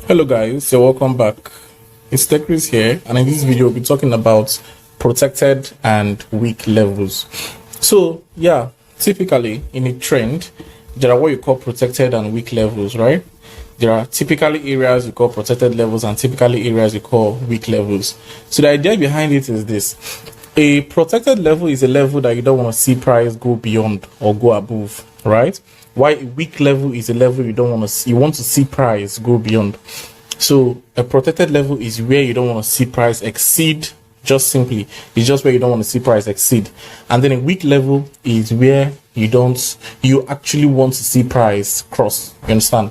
Hello guys, so welcome back. It's TechChris here, and in this video we'll be talking about protected and weak levels. So yeah, typically in a trend there are what you call protected and weak levels, right? There are typically areas you call protected levels and typically areas you call weak levels. So the idea behind it is this: a protected level is a level that you don't want to see price go beyond or go above, right? Why a weak level is a level you don't want to see, you want to see price go beyond. So a protected level is where you don't want to see price exceed, just simply it's just where you don't want to see price exceed. And then a weak level is where you actually want to see price cross. You understand?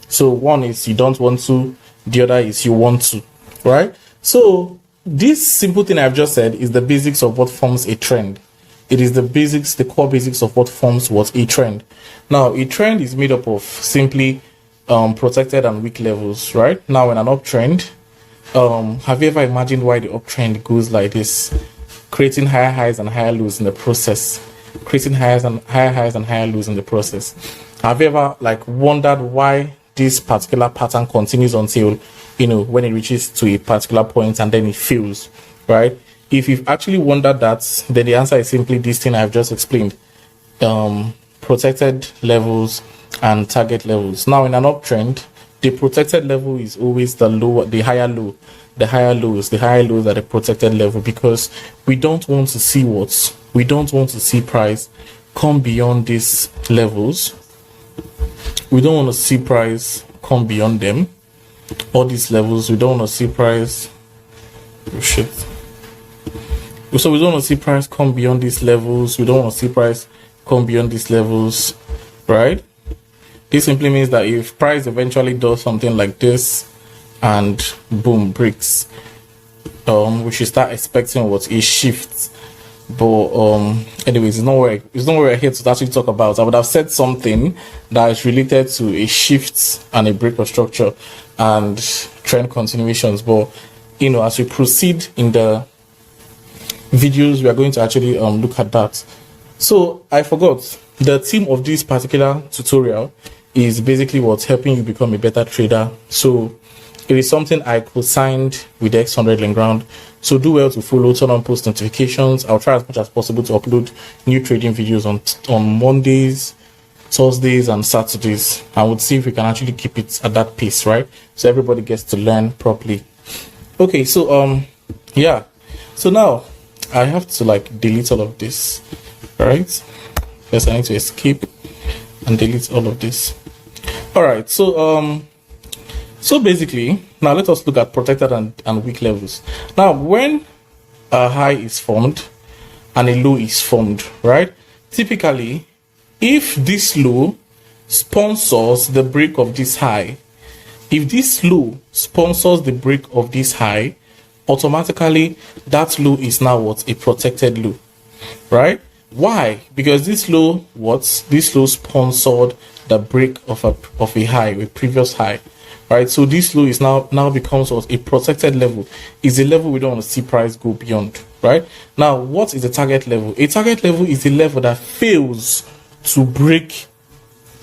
So one is you don't want to, the other is you want to, right? So this simple thing I've just said is the basics of what forms a trend. It is the core basics of what forms what a trend. Now, a trend is made up of simply protected and weak levels, right? Now, in an uptrend, have you ever imagined why the uptrend goes like this, creating higher highs and higher lows in the process, creating higher highs and higher lows in the process? Have you ever wondered why this particular pattern continues until when it reaches to a particular point and then it fails, right? If you've actually wondered that, then the answer is simply this thing I've just explained: protected levels and target levels. Now, in an uptrend, the protected level is always the higher low. The higher lows are the protected level, because we don't want to see price come beyond these levels. We don't want to see price come beyond them. All these levels, we don't want to see price. So we don't want to see price come beyond these levels. We don't want to see price come beyond these levels, right? This simply means that if price eventually does something like this and boom, breaks, we should start expecting what a shift. But anyways, it's not what we're here to actually talk about. I would have said something that is related to a shift and a break of structure and trend continuations. But as we proceed in the videos, we are going to actually look at that. So I forgot, the theme of this particular tutorial is basically what's helping you become a better trader. So it is something I co-signed with the X100 link ground. So do well to follow, turn on post notifications. I'll try as much as possible to upload new trading videos on Mondays, Thursdays, and Saturdays. I would see if we can actually keep it at that pace, right? So everybody gets to learn properly. Okay, so yeah. So now I have to delete all of this, right? Yes, I need to escape and delete all of this. All right, so basically now let us look at protected and weak levels. Now, when a high is formed and a low is formed, right? Typically, if this low sponsors the break of this high, if this low sponsors the break of this high, automatically that low is now what? A protected low, right? Why? Because this low sponsored the break of a high, a previous high, right? So this low is now becomes what? A protected level. Is a level we don't want to see price go beyond, right? Now, what is a target level? A target level is a level that fails to break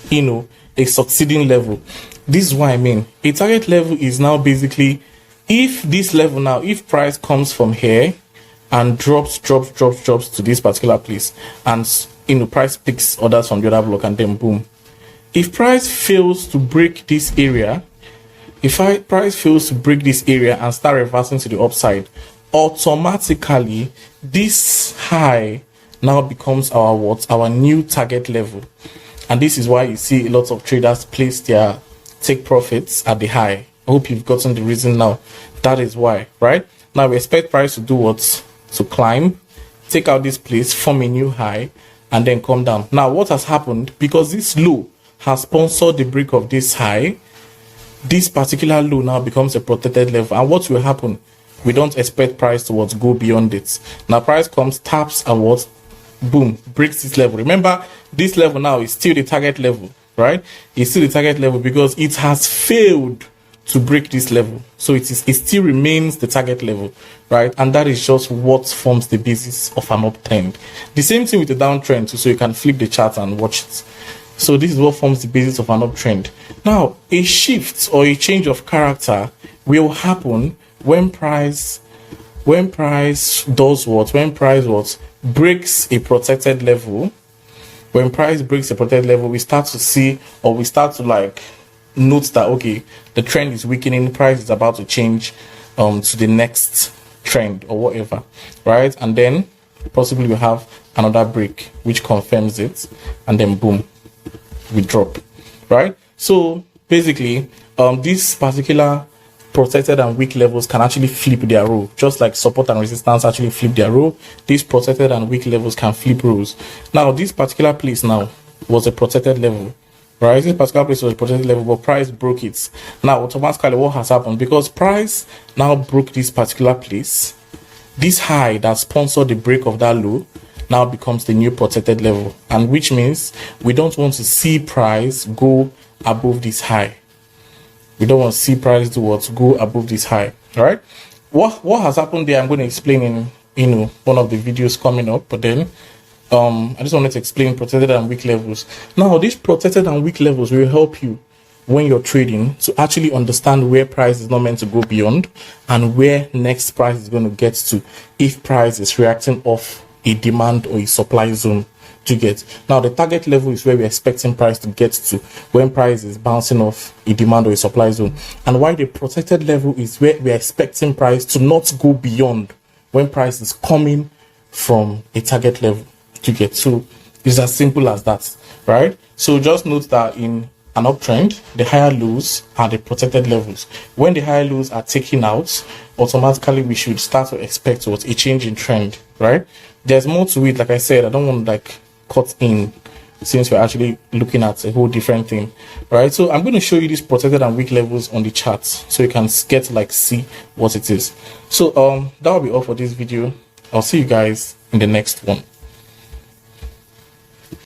a succeeding level. This is what I mean. A target level is now basically, if this level now, if price comes from here and drops to this particular place, and price picks orders from the other block, and then boom, if price fails to break this area, and start reversing to the upside, automatically this high now becomes our new target level. And this is why you see a lot of traders place their take profits at the high. I hope you've gotten the reason now. That is why, right? Now we expect price to do what? To climb, take out this place, form a new high, and then come down. Now, what has happened? Because this low has sponsored the break of this high, this particular low now becomes a protected level. And what will happen? We don't expect price to go beyond it. Now, price comes, taps, and boom, breaks this level. Remember, this level now is still the target level, right? It's still the target level because it has failed to break this level. So it still remains the target level, right? And that is just what forms the basis of an uptrend. The same thing with the downtrend too, so you can flip the chart and watch it. So this is what forms the basis of an uptrend. Now, a shift or a change of character will happen when price does what? When price what? Breaks a protected level. When price breaks a protected level, we start to see, or we start to like note that, okay, the trend is weakening, price is about to change to the next trend or whatever, right? And then possibly we have another break which confirms it, and then boom, we drop, right? So basically, this particular protected and weak levels can actually flip their role, just like support and resistance actually flip their role. These protected and weak levels can flip roles. Now, this particular place now was a protected level, right? This particular place was a protected level, but price broke it. Now, automatically, what has happened? Because price now broke this particular place, this high that sponsored the break of that low now becomes the new protected level, and which means we don't want to see price go above this high. We don't want to see price do what? Go above this high. All right. What has happened there? I'm going to explain in one of the videos coming up. But then I just wanted to explain protected and weak levels. Now, these protected and weak levels will help you when you're trading to actually understand where price is not meant to go beyond and where next price is going to get to if price is reacting off a demand or a supply zone. To get now, the target level is where we're expecting price to get to when price is bouncing off a demand or a supply zone, and why the protected level is where we're expecting price to not go beyond when price is coming from a target level. To get, so it's as simple as that, right? So just note that in an uptrend, the higher lows are the protected levels. When the higher lows are taken out, automatically we should start to expect what? A change in trend, right? There's more to it. Like I said, I don't want to like cut in since we're actually looking at a whole different thing, right? So I'm going to show you these protected and weak levels on the charts so you can get to like see what it is. So that will be all for this video. I'll see you guys in the next one.